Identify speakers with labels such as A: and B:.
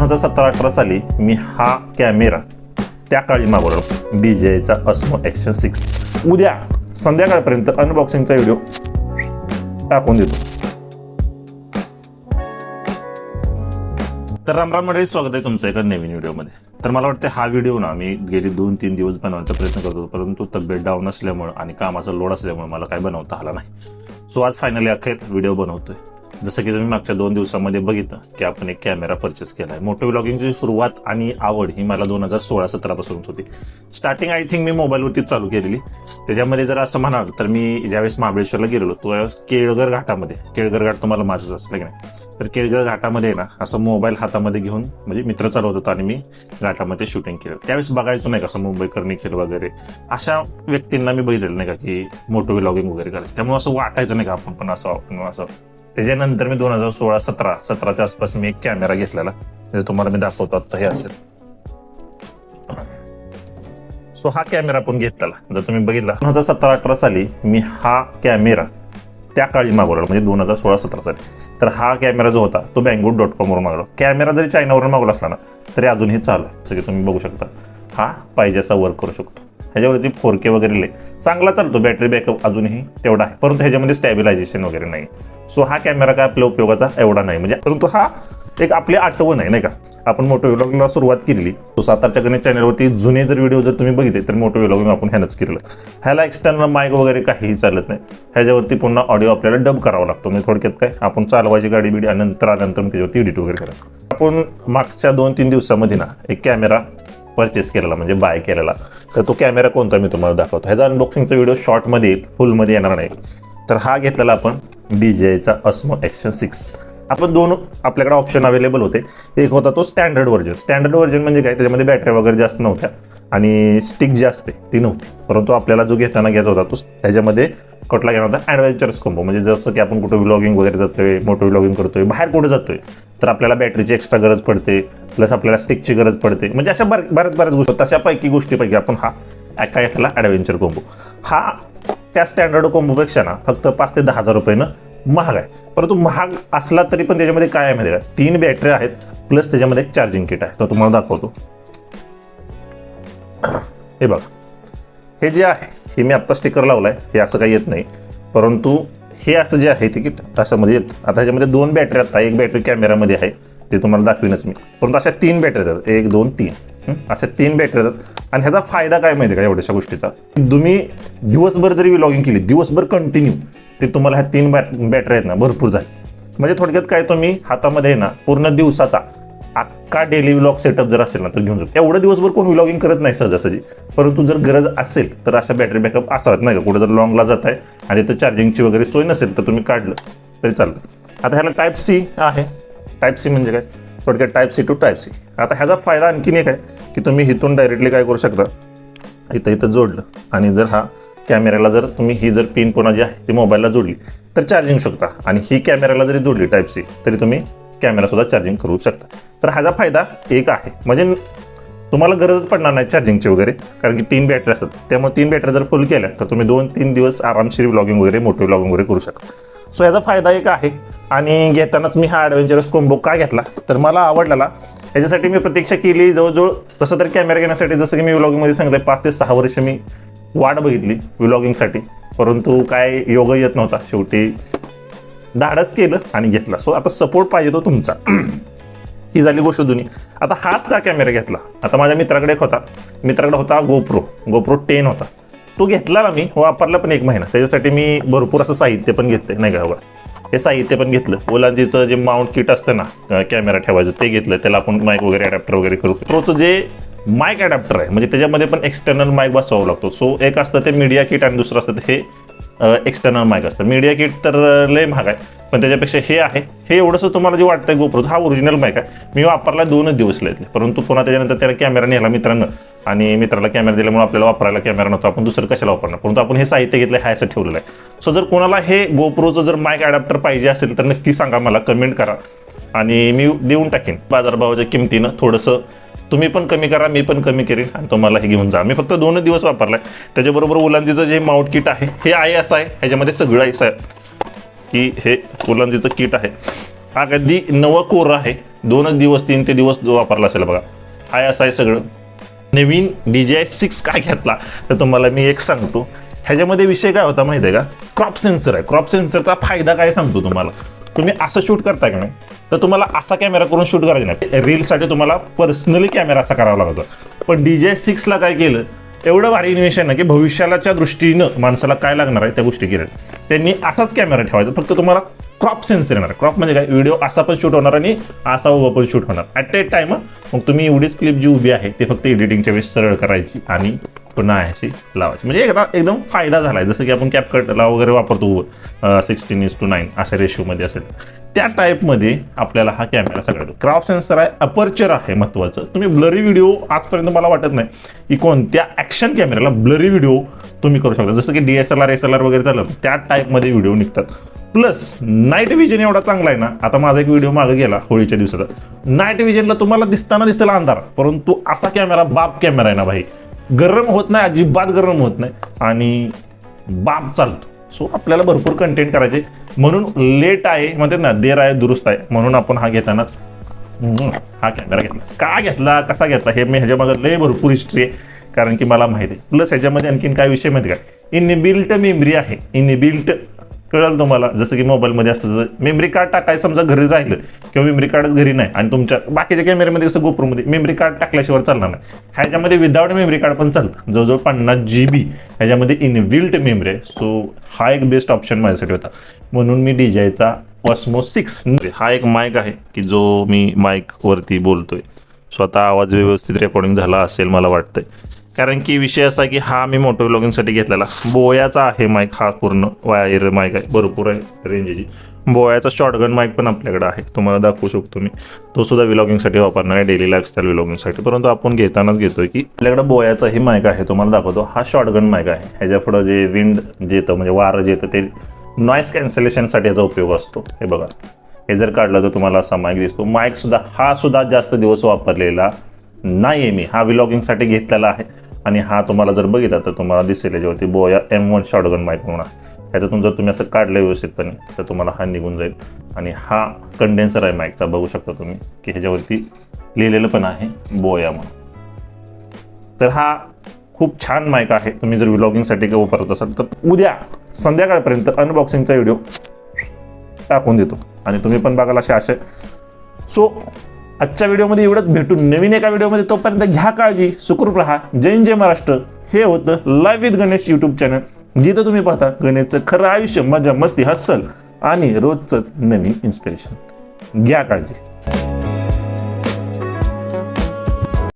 A: 2017-18 साली मी हा कॅमेरा त्या काळी मागवला, DJIचा Osmo Action 6. उद्या संध्याकाळपर्यंत अनबॉक्सिंगचा व्हिडिओ टाकून देतो. तर रामराम मंडळी, स्वागत आहे तुमचं एका नवीन व्हिडिओमध्ये. तर मला वाटतं हा व्हिडिओ ना मी गेली 2-3 दिवस बनवण्याचा प्रयत्न करतो, परंतु तब्येत डाऊन असल्यामुळे आणि कामाचा लोड असल्यामुळे मला काय बनवता आला नाही. सो आज फायनली अखेर व्हिडिओ बनवतोय. जसं की तुम्ही मागच्या 2 दिवसामध्ये बघितलं की आपण एक कॅमेरा परचेस केला आहे. मोटो व्लॉगिंगची सुरुवात आणि आवड ही मला 2016-17 पासूनच होती. स्टार्टिंग आय थिंक मी मोबाईलवरतीच चालू केलेली. त्याच्यामध्ये जर असं म्हणाल तर मी ज्यावेळेस महाबळेश्वरला गेलेलो त्यावेळेस केळघर घाटामध्ये, केळघर घाट तुम्हाला माहितीच असलं की नाही, तर केळघर घाटामध्ये ना असं मोबाईल हातामध्ये घेऊन म्हणजे मित्र चालवत होता आणि मी घाटामध्ये शूटिंग केलं. त्यावेळेस बघायचो नाही का असं मुंबईकर निखिल वगैरे अशा व्यक्तींना मी बघितलेलं नाही का की मोटो व्लॉगिंग वगैरे करायचं. त्यामुळे असं वाटायचं नाही का आपण पण असं. त्याच्यानंतर मी 2016-17च्या आसपास मी एक कॅमेरा घेतलेला, तुम्हाला मी दाखवतो आता. हे असेल सो हा कॅमेरा पण घेतलेला. जर तुम्ही बघितला 2017-18 साली मी हा कॅमेरा त्या काळी मागवला, म्हणजे 2016-17 साली. तर हा कॅमेरा जो होता तो Banggood.com वरून मागवला. कॅमेरा जरी चायनावरून मागवला असला ना तरी अजूनही चालू आहे. जसं की तुम्ही बघू शकता, हा पाहिजे असा वर्क करू शकतो. ह्याच्यावरती 4K वगैरे लय चांगला चालतो. बॅटरी बॅकअप अजूनही तेवढा आहे, परंतु ह्याच्यामध्ये स्टॅबिलायझेशन वगैरे नाही. सो हा कॅमेरा काय आपल्या उपयोगाचा एवढा नाही, म्हणजे परंतु हा एक आपली आठवण आहे नाही का. आपण मोटो व्लॉगिंगला सुरुवात केली. तो सातारच्या गणेश चॅनलवरती जुने जर व्हिडिओ जर तुम्ही बघितले तर मोटो व्लॉगिंग आपण ह्यानंच केलं. ह्याला एक्सटर्नल माईक वगैरे काहीही चालत नाही. ह्याच्यावरती पुन्हा ऑडिओ आपल्याला डब करावा लागतो. म्हणजे थोडक्यात काय, आपण चालवायची गाडी बिडी नंतर आल्यानंतर त्याच्यावरती एडिट वगैरे करा. आपण मागच्या 2-3 दिवसामध्ये ना एक कॅमेरा परचेस केलेला, म्हणजे बाय केलेला. तर तो कॅमेरा कोणता मी तुम्हाला दाखवतो. ह्याचा अनबॉक्सिंगचा व्हिडिओ शॉर्टमध्ये येईल, फुलमध्ये येणार नाही. तर हा घेतलेला आपण DJIचा Osmo Action 6. आपण दोन आपल्याकडे ऑप्शन अवेलेबल होते. एक होता तो स्टँडर्ड व्हर्जन. स्टँडर्ड व्हर्जन म्हणजे काय, त्याच्यामध्ये बॅटरी वगैरे जास्त नव्हत्या आणि स्टिक जी असते ती नव्हती. परंतु आपल्याला जो घेताना घ्यायचा होता तो त्याच्यामध्ये कुठला घेणार होता, ॲडव्हेंचरस कॉम्बो. म्हणजे जसं की आपण कुठं व्लॉगिंग वगैरे जातोय, मोटो व्लॉगिंग करतोय, बाहेर कुठे जातोय तर आपल्याला बॅटरीची एक्स्ट्रा गरज पडते, प्लस आपल्याला स्टिकची गरज पडते. म्हणजे अशा बऱ्याच गोष्टी, तशापैकी गोष्टीपैकी आपण हा काय घेतला, ॲडव्हेंचर कॉम्बो. हा त्या स्टँडर्ड कॉम्बोपेक्षा ना फक्त 5 ते 10 हजार रुपयानं महाग आहे. परंतु महाग असला तरी पण त्याच्यामध्ये काय आहे माहिती आहे का, 3 बॅटरी आहेत प्लस त्याच्यामध्ये एक चार्जिंग किट आहे. तर तुम्हाला दाखवतो. हे बघा, हे जे आहे हे मी आत्ता स्टिकर लावलाय, हे असं काही येत नाही. परंतु हे असं जे आहे तिकीट असं मध्ये येतं. आता ह्याच्यामध्ये 2 बॅटरी आता, एक बॅटरी कॅमेरामध्ये आहे ते तुम्हाला दाखवीनच मी. परंतु अशा 3 बॅटरी येतात, 1, 2, 3 अशा 3 बॅटरी येतात. आणि ह्याचा फायदा काय माहिती आहे का एवढ्याशा गोष्टीचा, तुम्ही दिवसभर जरी व्लॉगिंग केली, दिवसभर कंटिन्यू, ते तुम्हाला ह्या 3 बॅटरी आहेत ना भरपूर झाली. म्हणजे थोडक्यात काय, तुम्ही हातामध्ये ना पूर्ण दिवसाचा अख्खा डेली व्लॉग सेटअप जर असेल ना तर घेऊन जाऊ. एवढं दिवसभर कोण व्लॉगिंग करत नाही सहजासहजी, परंतु जर गरज असेल तर अशा बॅटरी बॅकअप असावेत नाही का. कुठं जर लॉंगला जात आहे आणि तर चार्जिंगची वगैरे सोय नसेल तर तुम्ही काढलं तरी चालतं. आता ह्याला Type-C आहे. Type-C म्हणजे काय, थोडक्यात Type-C to Type-C. आता ह्याचा फायदा आणखीन एक आहे की तुम्ही इथून डायरेक्टली काय करू शकता, इथं जोडलं आणि जर हा कॅमेऱ्याला जर तुम्ही ही जर पिन पुन्हा जी आहे ती मोबाईलला जोडली तर चार्जिंग शकता. आणि ही कॅमेऱ्याला जरी जोडली Type-C तरी तुम्ही कॅमेरा सुद्धा चार्जिंग करू शकता. तर ह्याचा फायदा एक आहे, म्हणजे तुम्हाला गरजच पडणार नाही चार्जिंगची वगैरे, कारण की 3 बॅटरी असतात. त्यामुळे 3 बॅटरी जर फुल केल्या तर तुम्ही 2-3 दिवस आरामशीर व्लॉगिंग वगैरे, मोठे व्लॉगिंग वगैरे करू शकता. सो याचा फायदा एक आहे. आणि घेतानाच मी हा ॲडव्हेंचरस कॉम्बो का घेतला तर मला आवडलेला. याच्यासाठी मी प्रतीक्षा केली जवळजवळ. तसं तर कॅमेरा घेण्यासाठी जसं की मी व्लॉगिंगमध्ये सांगितलं 5 ते 6 वर्ष मी वाट बघितली व्लॉगिंगसाठी, परंतु काय योग येत नव्हता. शेवटी धाडस केलं आणि घेतला. सो आता सपोर्ट पाहिजे तो तुमचा. ही झाली गोष्ट जुनी. आता हाच का कॅमेरा घेतला, आता माझ्या मित्राकडे होता GoPro 10 होता. तो घेतला ना मी, वापरला पण 1 महिना. त्याच्यासाठी मी भरपूर असं साहित्य पण घेतलं नाही का. हे साहित्य पण घेतलं. ओलांजीचं जे माउंट किट असतं ना कॅमेरा ठेवायचं ते घेतलं. त्याला आपण माईक वगैरे अडॅप्टर वगैरे करू. प्रोचं जे माईक अडॅप्टर आहे म्हणजे त्याच्यामध्ये पण एक्सटर्नल माईक बसवावं लागतो. सो एक असतं ते मीडिया किट आणि दुसरं असतं हे एक्सटर्नल माईक असतं. मीडिया किट तर लय महाग आहे, पण त्याच्यापेक्षा हे आहे. हे एवढंसं तुम्हाला जे वाटतंय GoProचं, हा ओरिजिनल माईक आहे. मी वापरला 2 दिवस लागले. परंतु पुन्हा त्याच्यानंतर त्याला कॅमेरा नेला मित्रांनो, आणि मित्राला कॅमेरा दिल्यामुळे आपल्याला वापरायला कॅमेरा नव्हता. आपण दुसरं कशाला वापरणार, परंतु आपण हे साहित्य घेतलं आहे असं ठेवलेलं आहे. सो जर कोणाला हे GoProचं जर माईक अडॅप्टर पाहिजे असेल तर नक्की सांगा, मला कमेंट करा आणि मी देऊन टाकेन. बाजारभावाच्या किमतीनं थोडंसं तुम्ही पण कमी करा, मी पण कमी करेन आणि तुम्हाला हे घेऊन जा. मी फक्त 2 दिवस वापरलाय. त्याच्याबरोबर ओलांजीचं जे माउंट किट आहे हे आहे असं आहे. ह्याच्यामध्ये सगळं असं आहे की हे ओलांजीचं किट आहे. हा कधी नवं कोर आहे, 2 दिवस 3 ते दिवस वापरला असेल बघा. हाय असं आहे सगळं. नवीन DJI 6 काय घेतला तर तुम्हाला मी एक सांगतो. ह्याच्यामध्ये विषय काय होता माहिती आहे का, क्रॉप सेन्सर आहे. क्रॉप सेन्सरचा फायदा काय सांगतो तुम्हाला. तुम्ही असं शूट करता का नाही तर तुम्हाला असा कॅमेरा करून शूट करायचा नाही. रीलसाठी तुम्हाला पर्सनली कॅमेरा असा करावा लागतो. पण DJI 6ला काय केलं, एवढं भारी इन्व्हेन्शन आहे की भविष्याच्या दृष्टीनं माणसाला काय लागणार आहे त्या गोष्टी केल्या. त्यांनी असाच कॅमेरा ठेवायचा, फक्त तुम्हाला क्रॉप सेन्सर येणार. क्रॉप म्हणजे काय, व्हिडिओ असा पण शूट होणार आणि असा उभा पण शूट होणार ॲट ए टाइम. मग तुम्ही एवढीच क्लिप जी उभी आहे ते फक्त एडिटिंगच्या वेळेस सरळ करायची आणि पुन्हा अशी लावायची. म्हणजे एकदम फायदा झाला आहे. जसं की आपण कॅपकटला वगैरे वापरतो 16:9 अशा रेशिओमध्ये असेल त्या टाईपमध्ये आपल्याला हा कॅमेरा सगळा. क्रॉप सेन्सर आहे, अपर्चर आहे महत्त्वाचं. तुम्ही ब्लरी व्हिडिओ आजपर्यंत मला वाटत नाही की कोणत्या ॲक्शन कॅमेऱ्याला ब्लरी व्हिडिओ तुम्ही करू शकता. जसं की DSLR SLR वगैरे झालं त्या टाईपमध्ये व्हिडिओ निघतात. प्लस नाईट विजन एवढा चांगला आहे ना. आता माझा एक व्हिडिओ मागे गेला होळीच्या दिवसाचा. नाईट विजनला तुम्हाला दिसेल अंधार, परंतु असा कॅमेरा बाप कॅमेरा आहे ना भाई, गरम होत नाही, अजिबात गरम होत नाही आणि बाप चालतो. सो आपल्याला भरपूर कंटेंट करायचे म्हणून लेट आहे म्हणतात ना, देर आहे दुरुस्त आहे. म्हणून आपण हा घेताना हा कॅमेरा घेतला. का घेतला, कसा घेतला हे मी ह्याच्यामागे लय भरपूर हिस्ट्री आहे, कारण की मला माहिती आहे. प्लस ह्याच्यामध्ये आणखीन काय विषय माहिती का, इनबिल्ट मेमरी आहे. इनबिल्ट कळलं तुम्हाला, जसं की मोबाईलमध्ये असतं मेमरी कार्ड टाकायचं समजा घरी राहिलं किंवा मेमरी कार्डच घरी नाही आणि तुमच्या बाकीच्या कॅमेऱ्यामध्ये कसं गोप्रोमध्ये मेमरी कार्ड टाकल्याशिवाय चालणार नाही. ह्याच्यामध्ये विदाउट मेमरी कार्ड पण चालतं. जवळजवळ 50 GB ह्याच्यामध्ये इनबिल्ट मेमरी आहे. सो हा एक बेस्ट ऑप्शन माझ्यासाठी होता, म्हणून मी DJIचा Osmo 6 हा एक माईक आहे की जो मी माईकवरती बोलतोय. स्वतः आवाज व्यवस्थित रेकॉर्डिंग झाला असेल मला वाटतंय, कारण की विषय असा की हा मी मोटो व्लॉगिंगसाठी घेतलेला बोयाचा आहे माईक. हा पूर्ण वायर माईक आहे, भरपूर आहे रेंजची. बोयाचा शॉर्टगन माईक पण आपल्याकडे आहे, तुम्हाला दाखवू शकतो मी. तो सुद्धा व्लॉगिंगसाठी वापरणार आहे, डेली लाईफस्टाईल व्लॉगिंगसाठी. परंतु आपण घेतानाच घेतोय की आपल्याकडे बोयाचाही माईक आहे, तुम्हाला दाखवतो. हा शॉर्टगन माईक आहे. ह्याच्या पुढं जे विंड जे येतं म्हणजे वारं जे येतं ते नॉईस कॅन्सलेशनसाठी याचा उपयोग असतो. हे बघा, हे जर काढलं तर तुम्हाला असा माईक दिसतो. माईक सुद्धा हा सुद्धा जास्त दिवस वापरलेला नाही आहे मी, हा व्लॉगिंगसाठी घेतलेला आहे. आणि हा तुम्हाला जर बघितला तर तुम्हाला दिसेल याच्यावरती बोया M1 शॉर्टगन माईक म्हणून आहे. ह्याच्यातून जर तुम्ही असं काढलं व्यवस्थितपणे तर तुम्हाला हा निघून जाईल. आणि हा कंडेन्सर आहे माईकचा, बघू शकता तुम्ही की ह्याच्यावरती लिहिलेलं पण आहे बोया म्हणून. तर हा खूप छान माईक आहे. तुम्ही जर व्लॉगिंगसाठी वापरत असाल तर उद्या संध्याकाळपर्यंत अनबॉक्सिंगचा व्हिडिओ टाकून देतो आणि तुम्ही पण बघाल असे. सो आजच्या व्हिडिओमध्ये एवढंच, भेटून नवीन एका व्हिडिओमध्ये. तोपर्यंत घ्या काळजी, सुखरूप राहा. जय जय महाराष्ट्र. हे होतं live with Ganesh YouTube channel, जिथं तुम्ही पाहता गणेशचं खरं आयुष्य, मजा मस्ती, हसल आणि रोजचंच नवीन इन्स्पिरेशन. घ्या काळजी.